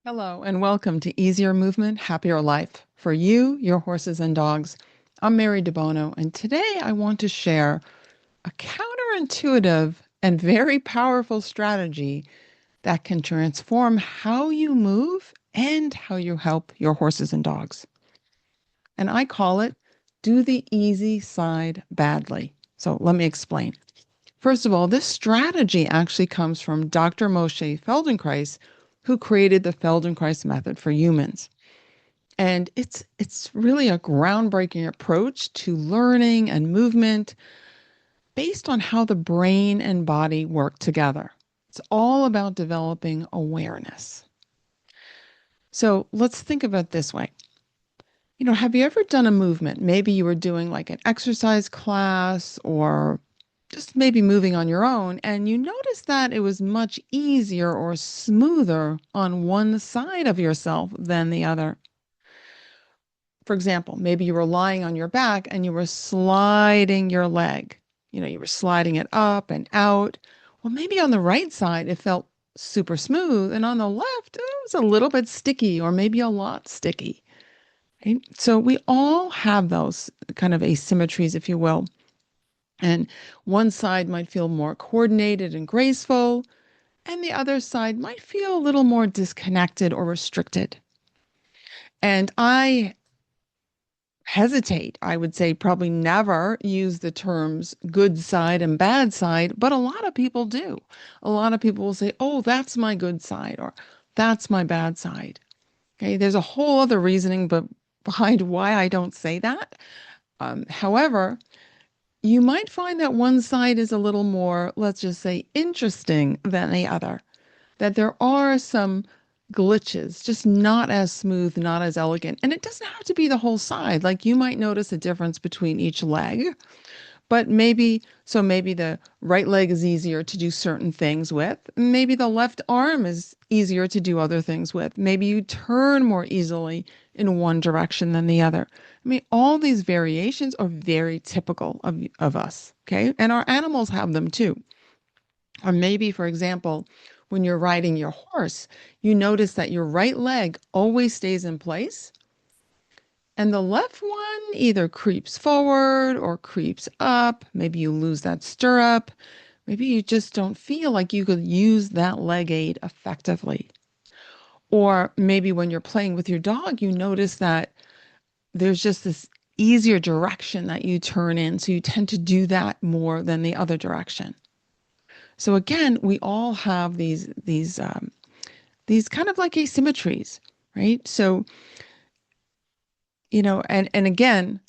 Hello, and welcome to Easier Movement, Happier Life for you, your horses, and dogs. I'm Mary Debono, and today I want to share a counterintuitive and very powerful strategy that can transform how you move and how you help your horses and dogs. And I call it do the easy side badly. So let me explain. First of all, this strategy actually comes from Dr. Moshe Feldenkrais, who created the Feldenkrais method for humans. And it's really a groundbreaking approach to learning and movement based on how the brain and body work together. It's all about developing awareness. So let's think of it this way. Have you ever done a movement? Maybe you were doing like an exercise class or just maybe moving on your own, and you noticed that it was much easier or smoother on one side of yourself than the other. For example, maybe you were lying on your back and you were sliding your leg. You were sliding it up and out. Well, maybe on the right side, it felt super smooth, and on the left, it was a little bit sticky or maybe a lot sticky. Right? So we all have those kind of asymmetries, if you will. And one side might feel more coordinated and graceful, and the other side might feel a little more disconnected or restricted. And I hesitate, I would say probably never use the terms good side and bad side, but a lot of people do. A lot of people will say, oh, that's my good side or that's my bad side. Okay, there's a whole other reasoning but behind why I don't say that. However, you might find that one side is a little more, let's just say, interesting than the other, that there are some glitches, just not as smooth, not as elegant. And it doesn't have to be the whole side. Like you might notice a difference between each leg, but maybe the right leg is easier to do certain things with. Maybe the left arm is easier to do other things with. Maybe you turn more easily in one direction than the other. I mean, all these variations are very typical of us, okay? And our animals have them too. Or maybe, for example, when you're riding your horse, you notice that your right leg always stays in place and the left one either creeps forward or creeps up. Maybe you lose that stirrup. Maybe you just don't feel like you could use that leg aid effectively. Or maybe when you're playing with your dog, you notice that there's just this easier direction that you turn in. So you tend to do that more than the other direction. So again, we all have these kind of like asymmetries, right? So, and again,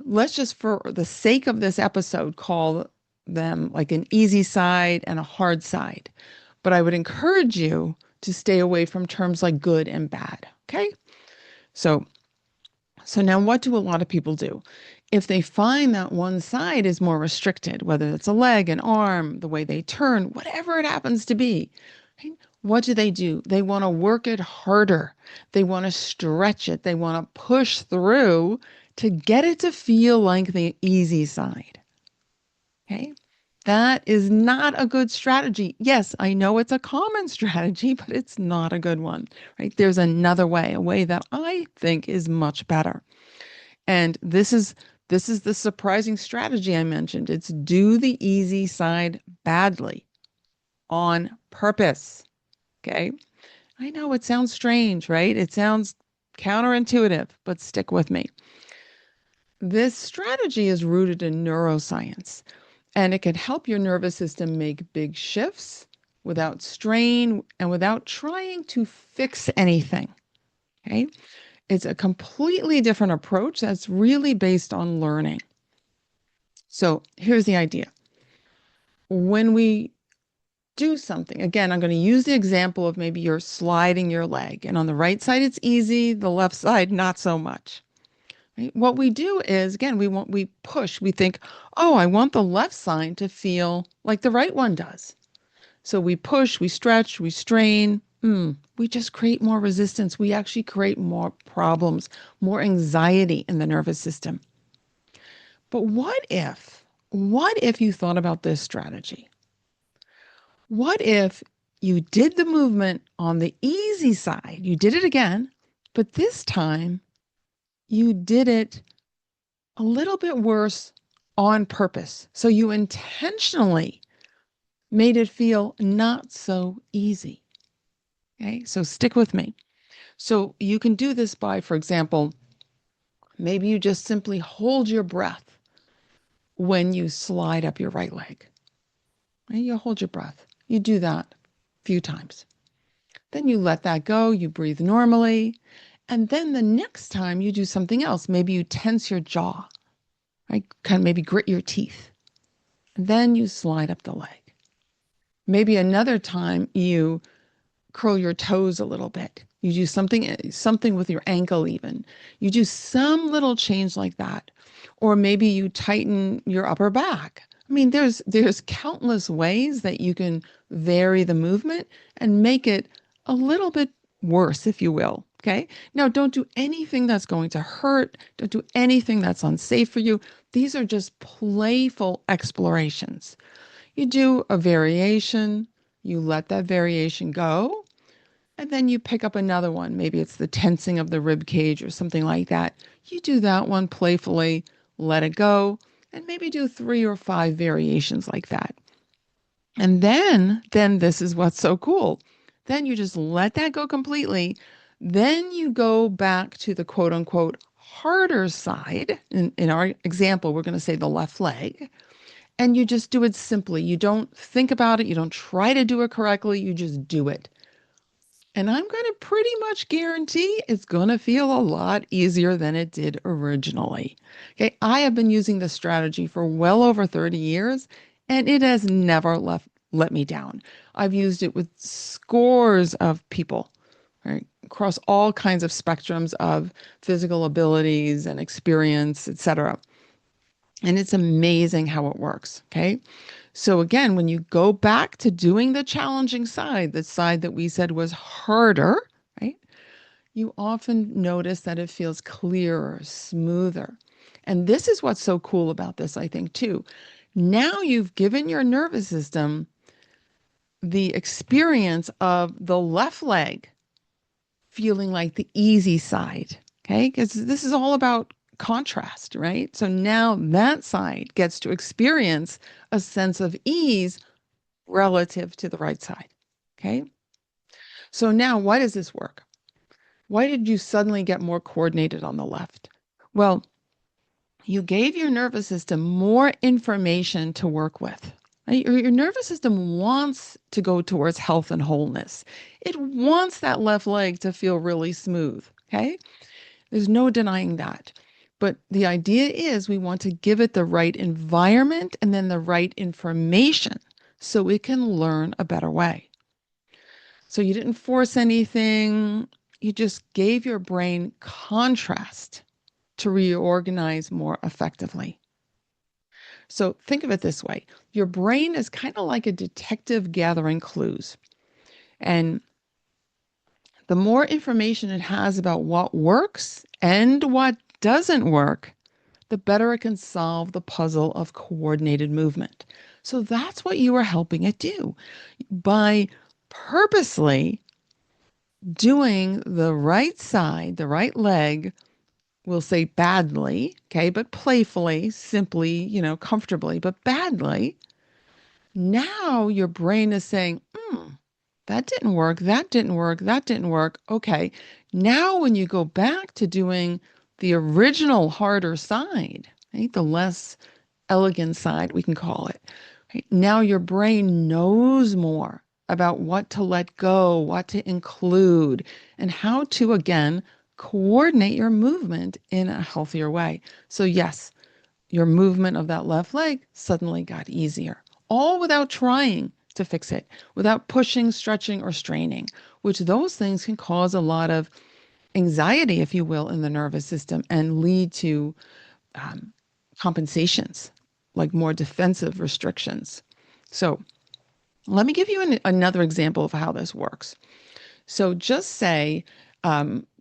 let's just for the sake of this episode call them like an easy side and a hard side. But I would encourage you to stay away from terms like good and bad. Okay. So, so now what do a lot of people do? If they find that one side is more restricted, whether it's a leg, an arm, the way they turn, whatever it happens to be, right? What do? They want to work it harder. They want to stretch it. They want to push through to get it to feel like the easy side. Okay. That is not a good strategy. Yes, I know it's a common strategy, but it's not a good one, right? There's another way, a way that I think is much better. And this is the surprising strategy I mentioned. It's do the easy side badly on purpose. Okay. I know it sounds strange, right? It sounds counterintuitive, but stick with me. This strategy is rooted in neuroscience, and it can help your nervous system make big shifts without strain and without trying to fix anything. Okay. It's a completely different approach that's really based on learning. So here's the idea. When we do something, again, I'm going to use the example of maybe you're sliding your leg, and on the right side, it's easy, the left side, not so much. Right? What we do is, again, we push, we think, oh, I want the left side to feel like the right one does. So we push, we stretch, we strain. We just create more resistance. We actually create more problems, more anxiety in the nervous system. But what if you thought about this strategy? What if You did the movement on the easy side. You did it again, but this time you did it a little bit worse on purpose. So you intentionally made it feel not so easy. Okay, so stick with me. So you can do this by, for example, maybe you just simply hold your breath when you slide up your right leg. And you hold your breath. You do that a few times. Then you let that go. You breathe normally. And then the next time you do something else, maybe you tense your jaw, right? Kind of maybe grit your teeth. And then you slide up the leg. Maybe another time you curl your toes a little bit. You do something with your ankle even. You do some little change like that. Or maybe you tighten your upper back. I mean, there's countless ways that you can vary the movement and make it a little bit worse, if you will. Okay. Now, don't do anything that's going to hurt. Don't do anything that's unsafe for you. These are just playful explorations. You do a variation, you let that variation go, and then you pick up another one. Maybe it's the tensing of the rib cage or something like that. You do that one playfully, let it go, and maybe do 3 or 5 variations like that. And then this is what's so cool. Then you just let that go completely. Then you go back to the quote unquote harder side. In our example, we're going to say the left leg. And you just do it simply. You don't think about it. You don't try to do it correctly. You just do it. And I'm going to pretty much guarantee it's going to feel a lot easier than it did originally. Okay, I have been using this strategy for well over 30 years, and it has never let me down. I've used it with scores of people, right, across all kinds of spectrums of physical abilities and experience, etc. And it's amazing how it works. Okay. So again, when you go back to doing the challenging side, the side that we said was harder, right? You often notice that it feels clearer, smoother. And this is what's so cool about this, I think, too. Now you've given your nervous system the experience of the left leg feeling like the easy side. Okay. Because this is all about contrast, right? So now that side gets to experience a sense of ease relative to the right side. Okay. So now why does this work? Why did you suddenly get more coordinated on the left? Well, you gave your nervous system more information to work with. Right? Your nervous system wants to go towards health and wholeness. It wants that left leg to feel really smooth. Okay. There's no denying that. But the idea is we want to give it the right environment and then the right information so it can learn a better way. So you didn't force anything. You just gave your brain contrast to reorganize more effectively. So think of it this way. Your brain is kind of like a detective gathering clues. And the more information it has about what works and what doesn't work, the better it can solve the puzzle of coordinated movement. So that's what you are helping it do by purposely doing the right side, the right leg, we'll say badly, okay, but playfully, simply, comfortably, but badly. Now your brain is saying, that didn't work, that didn't work, that didn't work. Okay. Now, when you go back to doing the original harder side, right, the less elegant side, we can call it, right, now your brain knows more about what to let go, what to include, and how to, again, coordinate your movement in a healthier way. So, yes, your movement of that left leg suddenly got easier, all without trying to fix it, without pushing, stretching, or straining, which those things can cause a lot of anxiety, if you will, in the nervous system and lead to compensations, like more defensive restrictions. So let me give you another example of how this works. So just say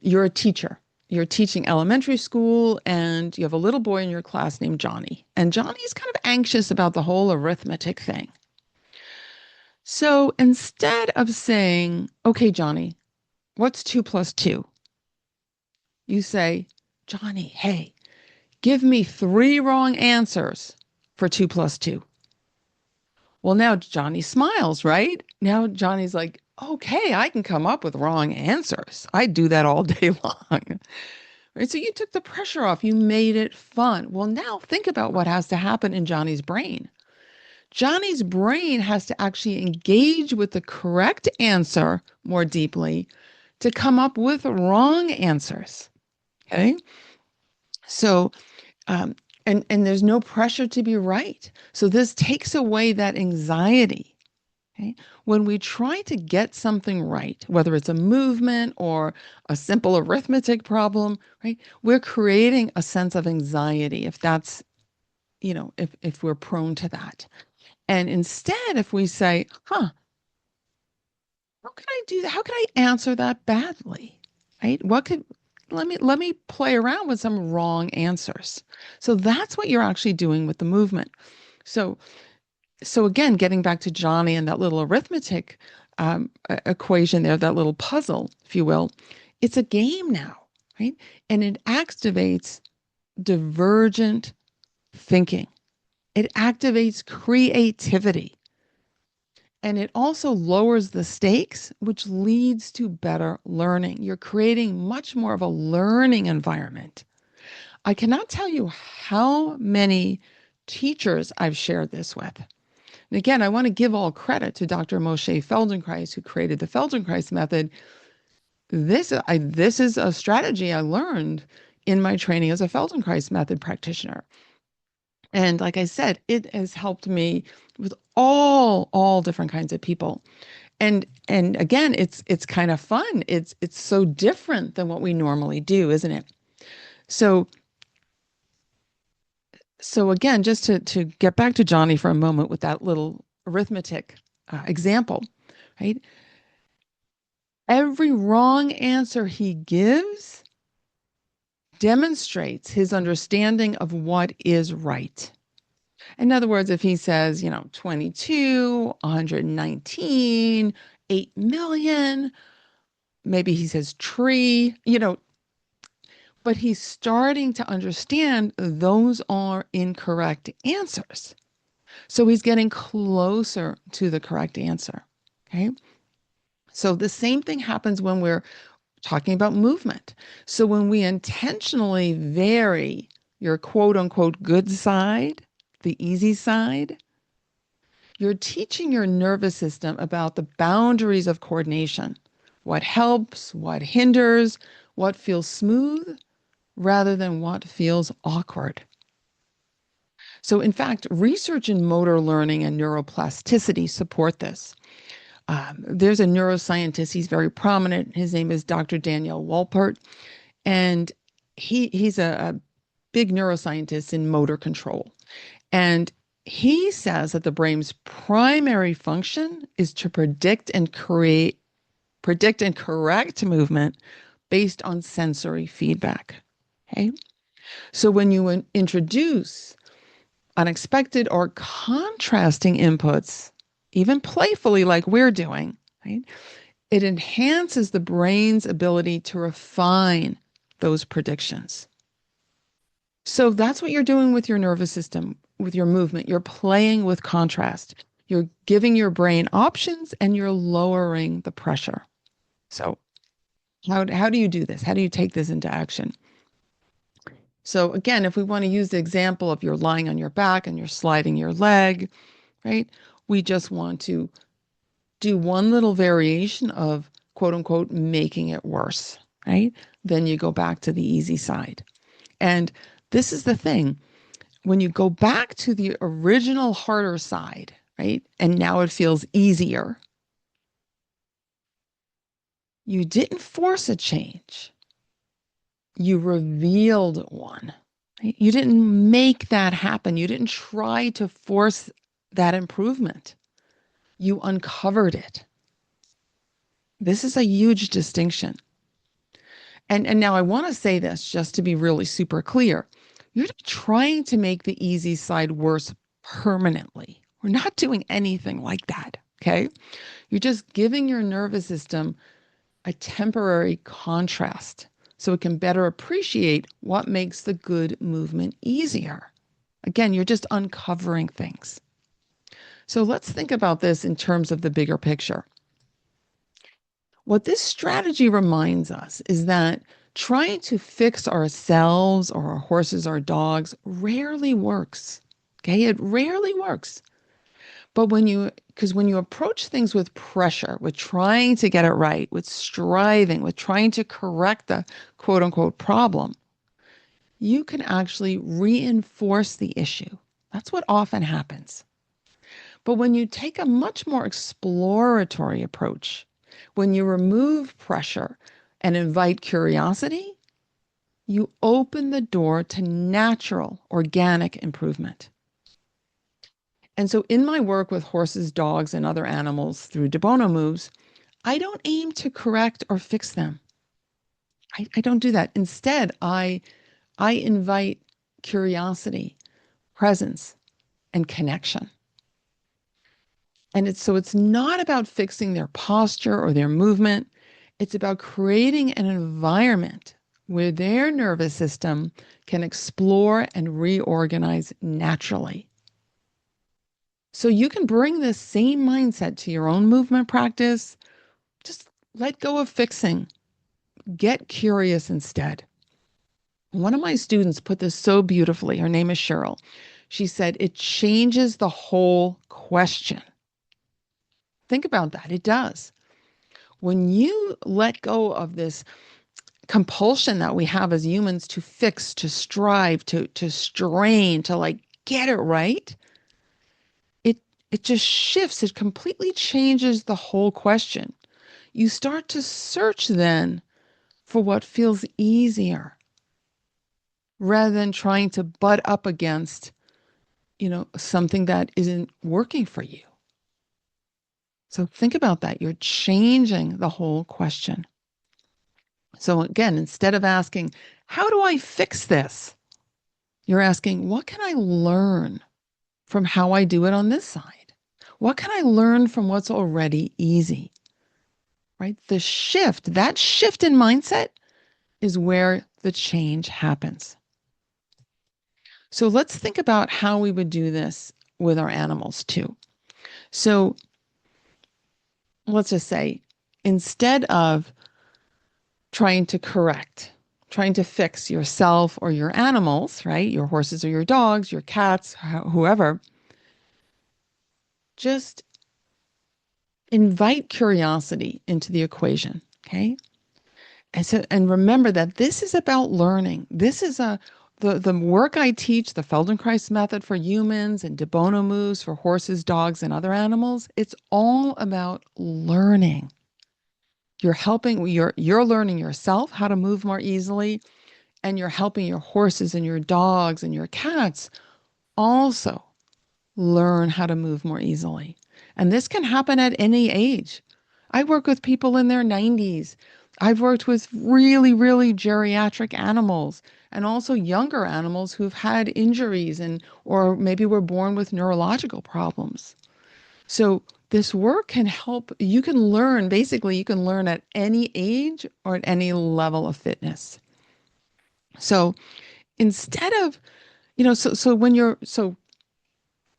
you're a teacher. You're teaching elementary school and you have a little boy in your class named Johnny. And Johnny's kind of anxious about the whole arithmetic thing. So instead of saying, okay, Johnny, what's 2 plus 2? You say, Johnny, hey, give me 3 wrong answers for 2 plus 2. Well, now Johnny smiles, right? Now Johnny's like, okay, I can come up with wrong answers. I do that all day long. Right? So you took the pressure off. You made it fun. Well, now think about what has to happen in Johnny's brain. Johnny's brain has to actually engage with the correct answer more deeply to come up with wrong answers. Okay. So, um, and there's no pressure to be right. So this takes away that anxiety. Okay. When we try to get something right, whether it's a movement or a simple arithmetic problem, right, we're creating a sense of anxiety if that's, if we're prone to that. And instead, if we say, huh, how can I do that? How can I answer that badly? Right? Let me play around with some wrong answers. So that's what you're actually doing with the movement. So so again, getting back to Johnny and that little arithmetic equation there, that little puzzle, if you will, it's a game now, right? And it activates divergent thinking. It activates creativity. And it also lowers the stakes, which leads to better learning. You're creating much more of a learning environment. I cannot tell you how many teachers I've shared this with. And again, I want to give all credit to Dr. Moshe Feldenkrais, who created the Feldenkrais method. This is a strategy I learned in my training as a Feldenkrais method practitioner. And like I said, it has helped me with all different kinds of people. And again, it's kind of fun. It's so different than what we normally do, isn't it? So so again, just to get back to Johnny for a moment with that little arithmetic example, right? Every wrong answer he gives demonstrates his understanding of what is right. In other words, if he says, 22, 119, 8 million, maybe he says tree, but he's starting to understand those are incorrect answers. So he's getting closer to the correct answer. Okay. So the same thing happens when we're talking about movement. So when we intentionally vary your quote unquote good side, the easy side, you're teaching your nervous system about the boundaries of coordination, what helps, what hinders, what feels smooth, rather than what feels awkward. So, in fact, research in motor learning and neuroplasticity support this. There's a neuroscientist, he's very prominent. His name is Dr. Daniel Wolpert, and he's a big neuroscientist in motor control. And he says that the brain's primary function is to predict and correct movement based on sensory feedback. Okay. So when you introduce unexpected or contrasting inputs, even playfully, like we're doing, right? It enhances the brain's ability to refine those predictions. So that's what you're doing with your nervous system, with your movement. You're playing with contrast. You're giving your brain options and you're lowering the pressure. So, how do you do this? How do you take this into action? So, again, if we want to use the example of you're lying on your back and you're sliding your leg, right? We just want to do one little variation of quote unquote making it worse, right? Then you go back to the easy side. And this is the thing, when you go back to the original harder side, right? And now it feels easier. You didn't force a change. You revealed one. Right? You didn't make that happen. You didn't try to force that improvement. You uncovered it. This is a huge distinction. And now I want to say this just to be really super clear. You're not trying to make the easy side worse permanently. We're not doing anything like that. Okay. You're just giving your nervous system a temporary contrast so it can better appreciate what makes the good movement easier. Again, you're just uncovering things. So let's think about this in terms of the bigger picture. What this strategy reminds us is that trying to fix ourselves or our horses or dogs rarely works. Okay, it rarely works. But because when you approach things with pressure, with trying to get it right, with striving, with trying to correct the quote unquote problem, you can actually reinforce the issue. That's what often happens. But when you take a much more exploratory approach, when you remove pressure and invite curiosity, you open the door to natural, organic improvement. And so, in my work with horses, dogs, and other animals through Debono moves, I don't aim to correct or fix them. I don't do that. Instead, I invite curiosity, presence, and connection. And it's not about fixing their posture or their movement. It's about creating an environment where their nervous system can explore and reorganize naturally. So you can bring this same mindset to your own movement practice. Just let go of fixing. Get curious instead. One of my students put this so beautifully. Her name is Cheryl. She said, it changes the whole question. Think about that. It does. When you let go of this compulsion that we have as humans to fix, to strive, to strain, to like get it right, it it just shifts. It completely changes the whole question. You start to search then for what feels easier rather than trying to butt up against, something that isn't working for you. So think about that. You're changing the whole question. So again, instead of asking, how do I fix this? You're asking, what can I learn from how I do it on this side? What can I learn from what's already easy? Right? That shift in mindset is where the change happens. So let's think about how we would do this with our animals too. So let's just say, instead of trying to correct, trying to fix yourself or your animals, right? Your horses or your dogs, your cats, whoever, just invite curiosity into the equation, okay? And remember that this is about learning. This is the work I teach, the Feldenkrais method for humans and Debono moves for horses, dogs, and other animals. It's all about learning. You're learning yourself how to move more easily, and you're helping your horses and your dogs and your cats also learn how to move more easily. And this can happen at any age. I work with people in their 90s. I've worked with really, really geriatric animals and also younger animals who've had injuries and or maybe were born with neurological problems. So this work can help. You can learn, basically, you can learn at any age or at any level of fitness. So instead of,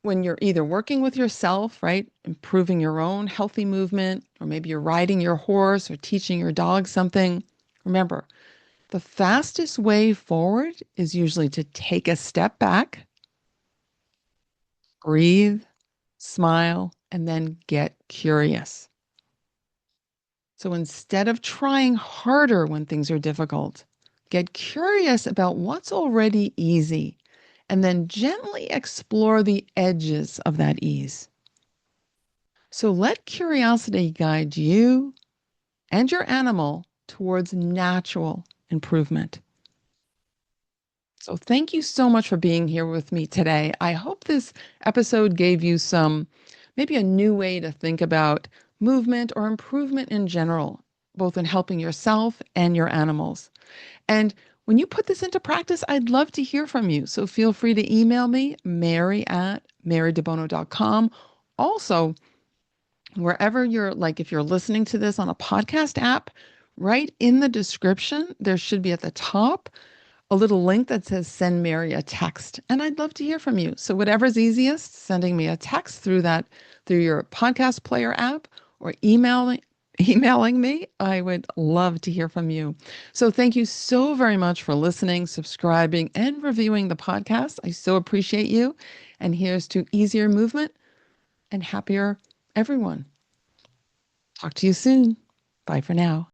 when you're either working with yourself, right, improving your own healthy movement, or maybe you're riding your horse or teaching your dog something, remember, the fastest way forward is usually to take a step back, breathe, smile, and then get curious. So instead of trying harder when things are difficult, get curious about what's already easy and then gently explore the edges of that ease. So let curiosity guide you and your animal towards natural improvement. So thank you so much for being here with me today. I hope this episode gave you maybe a new way to think about movement or improvement in general, both in helping yourself and your animals. And when you put this into practice, I'd love to hear from you. So feel free to email me, mary@marydebono.com. Also, Wherever you're, like, if you're listening to this on a podcast app, right in the description, there should be at the top a little link that says send Mary a text. And I'd love to hear from you. So whatever's easiest, sending me a text through your podcast player app, or emailing me, I would love to hear from you. So thank you so very much for listening, subscribing, and reviewing the podcast. I so appreciate you. And here's to easier movement and happier everyone. Talk to you soon. Bye for now.